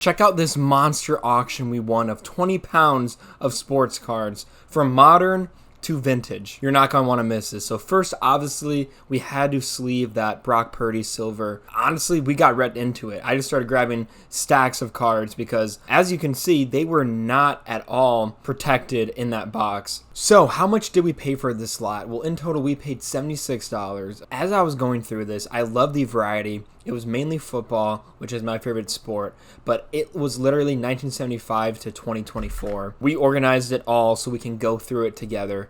Check out this monster auction we won of 20 pounds of sports cards from modern to vintage. You're not going to want to miss this. So first, obviously, we had to sleeve that Brock Purdy silver. Honestly, we got right into it. I just started grabbing stacks of cards because, as you can see, they were not at all protected in that box. So how much did we pay for this lot? Well, in total, we paid $76. As I was going through this, I love the variety. It was mainly football, which is my favorite sport, but it was literally 1975 to 2024. We organized it all so we can go through it together,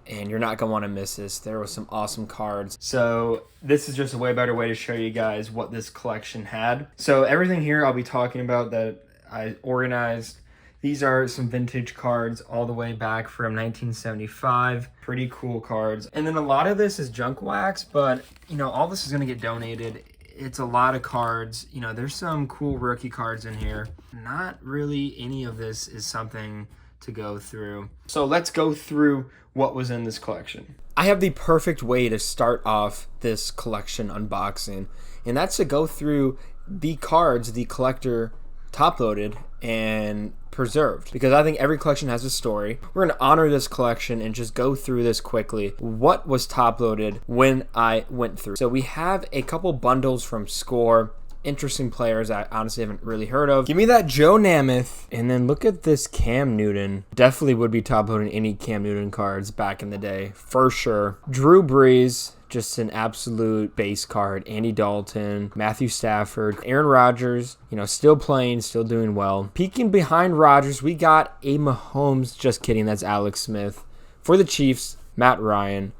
and you're not going to want to miss this. There was some awesome cards. So this is just a way better way to show you guys what this collection had. So everything here I'll be talking about that I organized. These are some vintage cards all the way back from 1975. Pretty cool cards. And then a lot of this is junk wax, but all this is going to get donated. It's a lot of cards. There's some cool rookie cards in here. Not really any of this is something to go through. So let's go through what was in this collection. I have the perfect way to start off this collection unboxing, and that's to go through the cards the collector top-loaded and preserved, because I think every collection has a story. We're going to honor this collection and just go through this quickly. What was top-loaded when I went through? So we have a couple bundles from Score. Interesting players I honestly haven't really heard of. Give me that Joe Namath. And then look at this Cam Newton. Definitely would be top-loading any Cam Newton cards back in the day, for sure. Drew Brees. Just an absolute base card. Andy Dalton, Matthew Stafford, Aaron Rodgers, still playing, still doing well. Peeking behind Rodgers, we got a Mahomes. Just kidding, that's Alex Smith. For the Chiefs, Matt Ryan,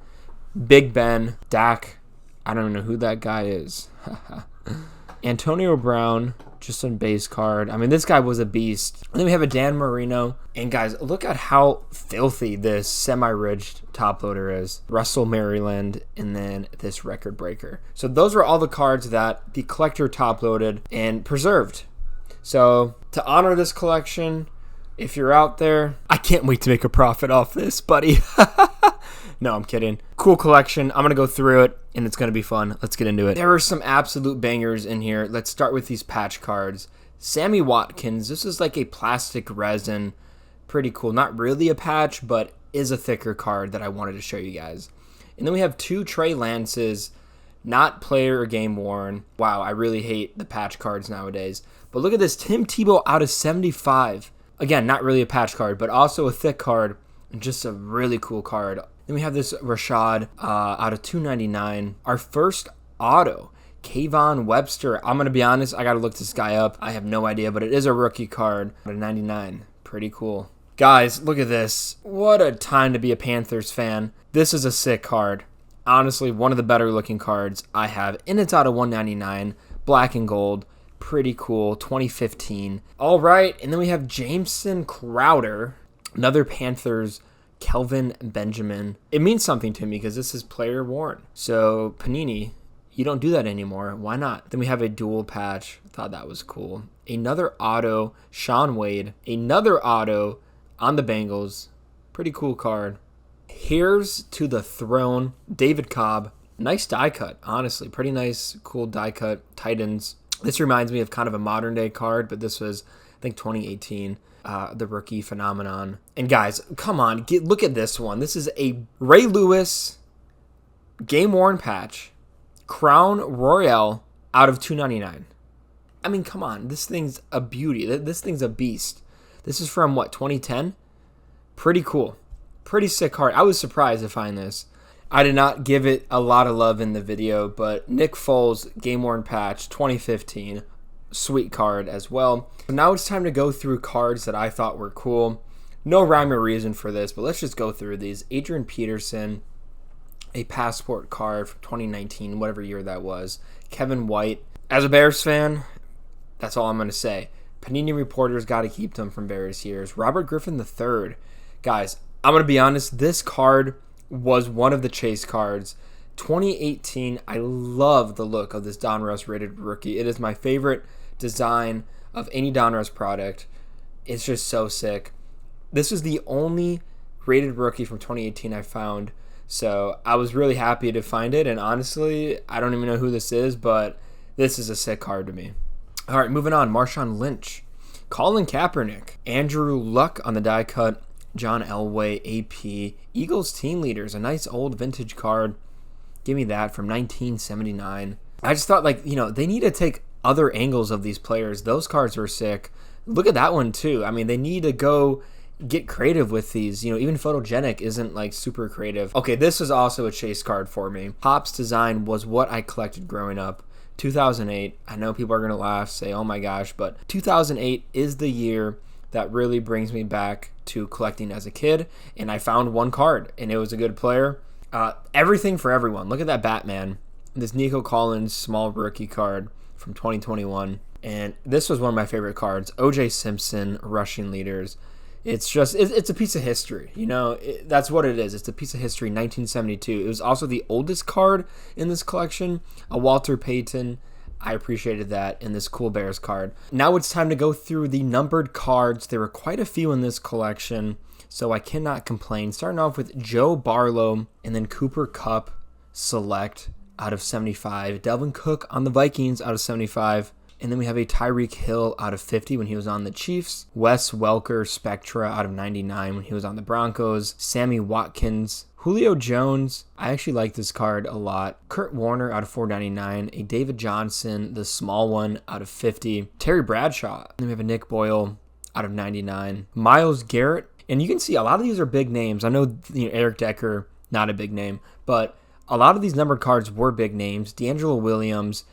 Big Ben, Dak. I don't know who that guy is. Antonio Brown, just a base card. I mean, this guy was a beast. And then we have a Dan Marino. And guys, look at how filthy this semi-ridged top loader is. Russell Maryland, and then this record breaker. So those were all the cards that the collector top loaded and preserved. So to honor this collection, if you're out there, I can't wait to make a profit off this, buddy. No, I'm kidding. Cool collection. I'm going to go through it, and it's going to be fun. Let's get into it. There are some absolute bangers in here. Let's start with these patch cards. Sammy Watkins. This is like a plastic resin. Pretty cool. Not really a patch, but is a thicker card that I wanted to show you guys. And then we have two Trey Lances. Not player or game worn. Wow, I really hate the patch cards nowadays. But look at this. Tim Tebow out of 75. Again, not really a patch card, but also a thick card. And just a really cool card. Then we have this Rashad out of 299. Our first auto, Kayvon Webster. I'm going to be honest, I got to look this guy up. I have no idea, but it is a rookie card out of 99. Pretty cool. Guys, look at this. What a time to be a Panthers fan. This is a sick card. Honestly, one of the better looking cards I have. And it's out of 199. Black and gold. Pretty cool. 2015. All right, and then we have Jameson Crowder. Another Panthers Kelvin Benjamin. It means something to me because this is player worn. So Panini, you don't do that anymore. Why not? Then we have a dual patch. Thought that was cool. Another auto, Sean Wade. Another auto on the Bengals. Pretty cool card. Here's to the throne, David Cobb. Nice die cut, honestly. Pretty nice, cool die cut. Titans. This reminds me of kind of a modern day card, but this was, I think, 2018. The rookie phenomenon. And guys, come on, look at this one. This is a Ray Lewis game worn patch, Crown Royale out of 299. I mean, come on, this thing's a beauty. This thing's a beast. This is from what, 2010? Pretty cool. Pretty sick card. I was surprised to find this. I did not give it a lot of love in the video, but Nick Foles game worn patch 2015. Sweet card as well. Now it's time to go through cards that I thought were cool. No rhyme or reason for this, but let's just go through these. Adrian Peterson, a passport card from 2019, whatever year that was. Kevin White. As a Bears fan, that's all I'm going to say. Panini reporters got to keep them from various years. Robert Griffin III. Guys, I'm going to be honest, this card was one of the chase cards. 2018, I love the look of this Donruss rated rookie. It is my favorite design of any Donruss product. It's just so sick. This was the only rated rookie from 2018 I found, so I was really happy to find it, and honestly, I don't even know who this is, but this is a sick card to me. All right, moving on. Marshawn Lynch. Colin Kaepernick, Andrew Luck on the die cut, John Elway, AP, Eagles team leaders, a nice old vintage card. Give me that from 1979. I just thought, like, they need to take other angles of these players. Those cards were sick. Look at that one too. I mean, they need to go get creative with these. Even photogenic isn't like super creative. Okay, this is also a chase card for me. Pop's design was what I collected growing up. 2008. I know people are going to laugh, say, oh my gosh, but 2008 is the year that really brings me back to collecting as a kid. And I found one card, and it was a good player. Everything for everyone. Look at that Batman. This Nico Collins small rookie card from 2021. And this was one of my favorite cards. OJ Simpson, rushing leaders. It's a piece of history. That's what it is. It's a piece of history, 1972. It was also the oldest card in this collection, a Walter Payton. I appreciated that in this Cool Bears card. Now it's time to go through the numbered cards. There were quite a few in this collection, so I cannot complain. Starting off with Joe Barlow and then Cooper Kupp Select out of 75. Delvin Cook on the Vikings out of 75. And then we have a Tyreek Hill out of 50 when he was on the Chiefs. Wes Welker Spectra out of 99 when he was on the Broncos. Sammy Watkins. Julio Jones. I actually like this card a lot. Kurt Warner out of 499. A David Johnson, the small one, out of 50. Terry Bradshaw. And then we have a Nick Boyle out of 99. Myles Garrett. And you can see a lot of these are big names. I know, Eric Decker, not a big name. But a lot of these numbered cards were big names. D'Angelo Williams.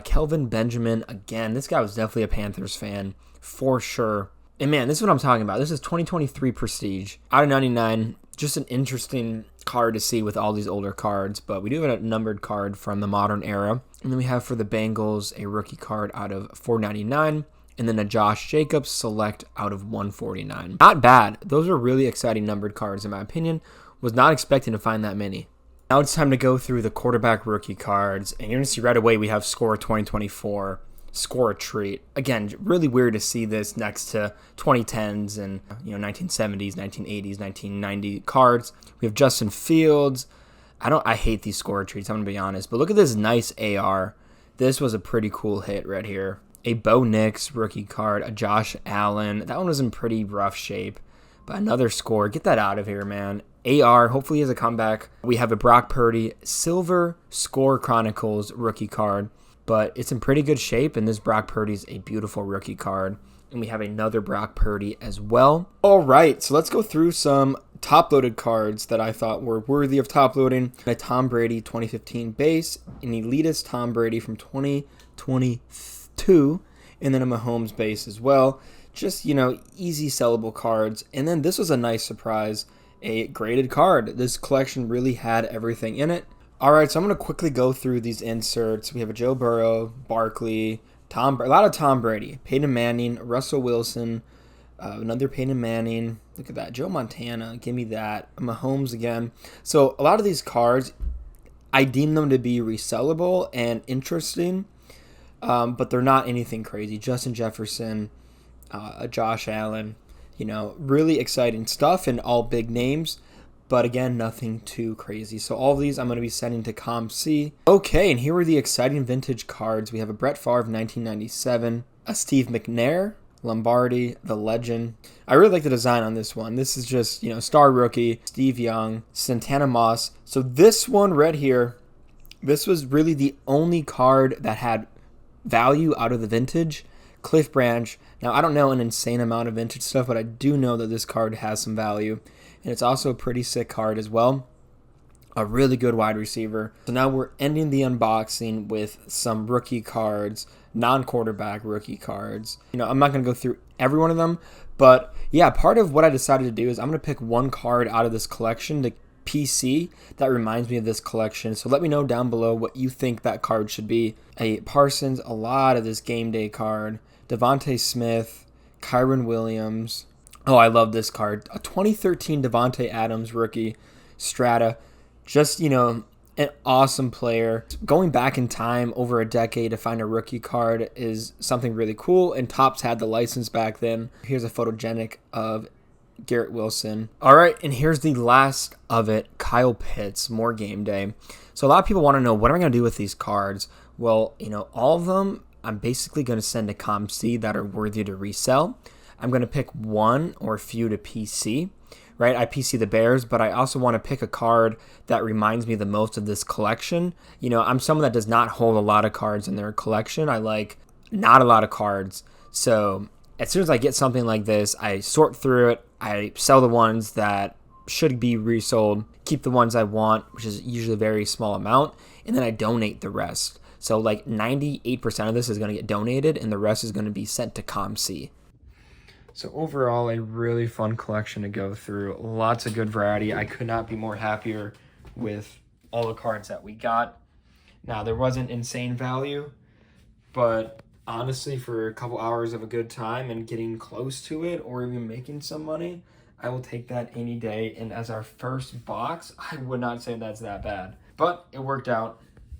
Kelvin Benjamin, again, this guy was definitely a Panthers fan, for sure. And man, this is what I'm talking about. This is 2023 Prestige. Out of 99, just an interesting card to see with all these older cards, but we do have a numbered card from the modern era. And then we have for the Bengals, a rookie card out of 499, and then a Josh Jacobs Select out of 149. Not bad. Those are really exciting numbered cards, in my opinion. Was not expecting to find that many. Now it's time to go through the quarterback rookie cards, and you're going to see right away we have Score 2024, Score a Treat. Again, really weird to see this next to 2010s and 1970s, 1980s, 1990 cards. We have Justin Fields. I hate these Score a Treats, I'm going to be honest, but look at this nice AR. This was a pretty cool hit right here. A Bo Nix rookie card, a Josh Allen. That one was in pretty rough shape, but another Score. Get that out of here, man. AR, hopefully he has a comeback. We have a Brock Purdy Silver Score Chronicles rookie card, but it's in pretty good shape, and this Brock Purdy's a beautiful rookie card. And we have another Brock Purdy as well. All right, so let's go through some top-loaded cards that I thought were worthy of top-loading. A Tom Brady 2015 base, an elitist Tom Brady from 2022, and then a Mahomes base as well. Just, easy sellable cards. And then this was a nice surprise. A graded card. This collection really had everything in it. Alright, so I'm going to quickly go through these inserts. We have a Joe Burrow, Barkley, a lot of Tom Brady, Peyton Manning, Russell Wilson, another Peyton Manning. Look at that. Joe Montana, give me that. Mahomes again. So a lot of these cards, I deem them to be resellable and interesting, but they're not anything crazy. Justin Jefferson, Josh Allen. Really exciting stuff and all big names, but again, nothing too crazy. So all of these I'm going to be sending to ComC. Okay, and here are the exciting vintage cards. We have a Brett Favre 1997, a Steve McNair, Lombardi, the legend. I really like the design on this one. This is just, star rookie, Steve Young, Santana Moss. So this one right here, this was really the only card that had value out of the vintage. Cliff Branch. Now, I don't know an insane amount of vintage stuff, but I do know that this card has some value. And it's also a pretty sick card as well. A really good wide receiver. So now we're ending the unboxing with some rookie cards, non-quarterback rookie cards. I'm not going to go through every one of them, but yeah, part of what I decided to do is I'm going to pick one card out of this collection to PC that reminds me of this collection. So let me know down below what you think that card should be. A Parsons, a lot of this game day card. Devontae Smith, Kyron Williams. Oh, I love this card. A 2013 Devontae Adams rookie, Strata. Just, an awesome player. Going back in time over a decade to find a rookie card is something really cool, and Topps had the license back then. Here's a photogenic of Garrett Wilson. All right, and here's the last of it, Kyle Pitts, more game day. So a lot of people want to know, what am I going to do with these cards? Well, all of them, I'm basically going to send to ComC that are worthy to resell. I'm going to pick one or a few to PC, right? I PC the Bears, but I also want to pick a card that reminds me the most of this collection. You know, I'm someone that does not hold a lot of cards in their collection. I like not a lot of cards. So as soon as I get something like this, I sort through it. I sell the ones that should be resold, keep the ones I want, which is usually a very small amount, and then I donate the rest. So like 98% of this is going to get donated, and the rest is going to be sent to ComC. So overall, a really fun collection to go through. Lots of good variety. I could not be more happier with all the cards that we got. Now, there wasn't insane value, but honestly, for a couple hours of a good time and getting close to it or even making some money, I will take that any day. And as our first box, I would not say that's that bad. But it worked out.